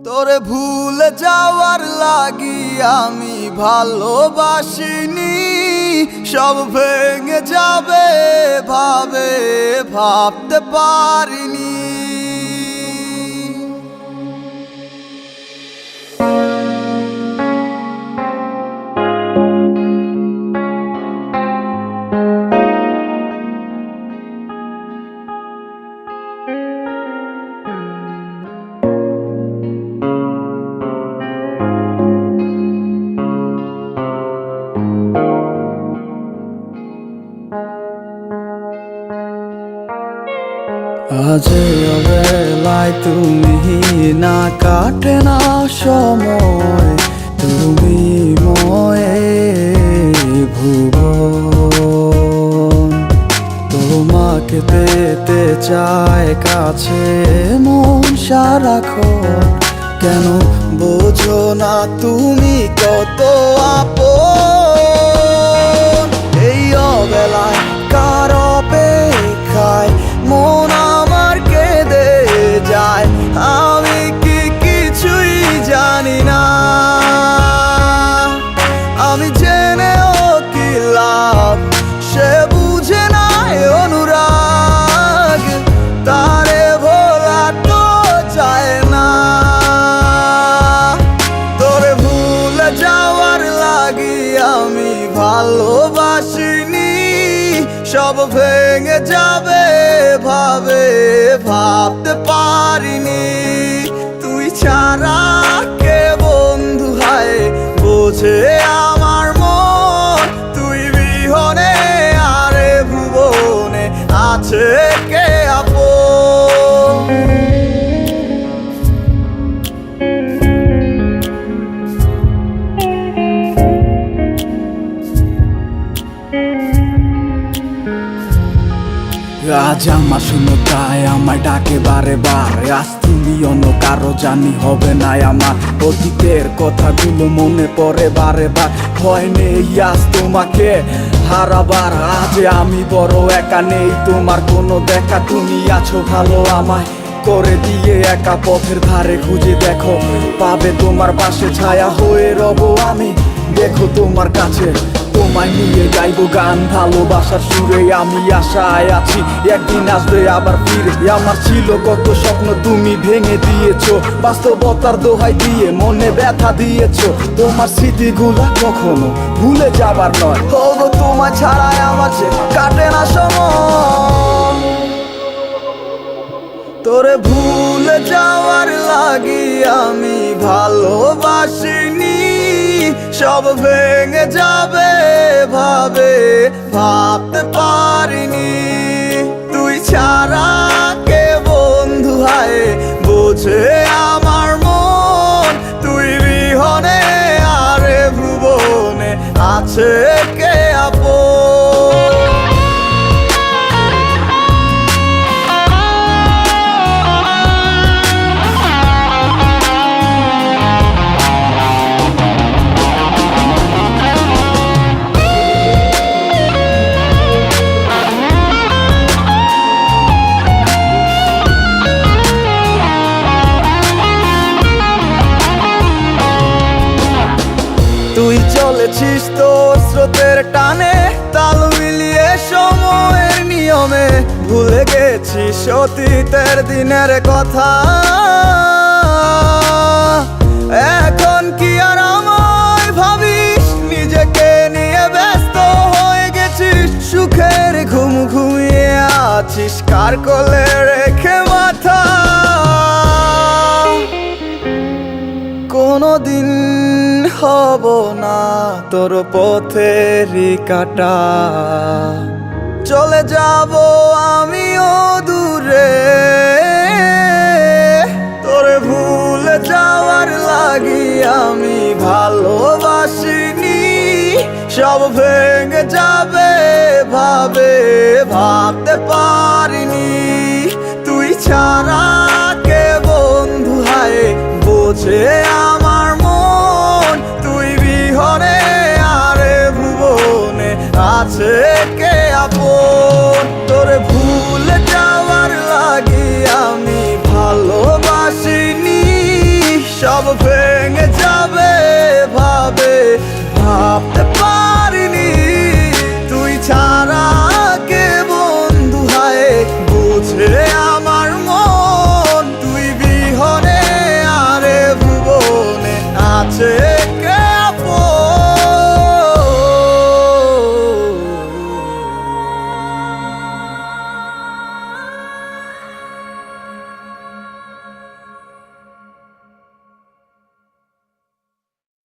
তোরে ভুলে যাওয়ার লাগি আমি ভালোবাসিনি। সব ভেঙে যাবে ভাবতে পারিনি। আজ অবেলায় তুমি না, কাটে না সময়, তুমি ময়ে ভুবন। তোমাকে পেতে চায় কাছে মন সারাক্ষণ, কেন বোঝো না তুমি কত আপন। এই অবেলায় কার অপেক্ষায় মন আমার কেঁদে যায়, আমি কি কিছুই জানি না। আমি জেনেও কি লাভ, সে বুঝে নাই অনুরাগ, তারে ভোলা তো যায় না। তোরে ভুলে যাওয়ার লাগি আমি ভালোবাসিনি। সব ভেঙে যাবে ভাবতে পারিনি। তুই ছাড়া কে বন্ধু হায় বোঝে আমার মন, তুই বিহনে আরে ভুবনে আছে কে আপন। আজ আমার শূন্যতায় আমায় ডাকে বারে বারে, আজ তুমি অন্য কারো জানি হবে না আমার। অতীতের কথাগুলো মনে পড়ে বারে বার, ভয় নেই আজ তোমাকে হারাবার। আজ আমি বড় একা, নেই তোমার কোনো দেখা, তুমি আছো ভালো আমায় করে দিয়ে একা। পথের ধারে খুঁজে দেখো, পাবে তোমার পাশে ছায়া হয়ে রব আমি। দেখো তোমার কাছে তোমায় নিয়ে গাইবো গান, ভালোবাসার সুরে আমি আশায় আছি একদিন আসবে আবার ফিরে। আমার ছিল কত স্বপ্ন তুমি ভেঙে দিয়েছো, বাস্তবতার দোহাই দিয়ে মনে ব্যথা দিয়েছো। তোমার স্মৃতিগুলা কখনো ভুলে যাবার নয়, ওগো তোমার ছাড়াই আমার যে কাটে না সময়। তোরে ভুলে যাওয়ার লাগি আমি ভালোবাসিনি। সব ভেঙে যাবে ভাবতে পারিনি। তুই ছাড়া কে বন্ধু হায় বোঝে আমার মন, তুই বিহনে আরে ভুবনে আছে কে আপন। তুই চলেছিস তোর স্রোতের টানে, তাল মিলিয়ে সময়ের নিয়মে, ভুলে গেছিস অতীতের দিনের কথা। এখন কি আর আমায় ভাবিস, নিজেকে নিয়ে ব্যস্ত হয়ে গেছিস। সুখের ঘুম ঘুমিয়ে আছিস কার কোলে রেখে মাথা। কোনদিন হব না তোর পথেরই কাটা, চলে যাব আমিও দূরে। তোরে ভুলে যাওয়ার লাগি আমি ভালোবাসিনি। সব ভেঙে যাবে ভাবতে পারিনি। তুই ছাড়া কে বন্ধু হায় বোঝে আমার মন, তুই বিহনে আরে ভুবনে আছে কে আপন। তোরে ভুলে যাওয়ার লাগি আমি ভালোবাসিনি। never fade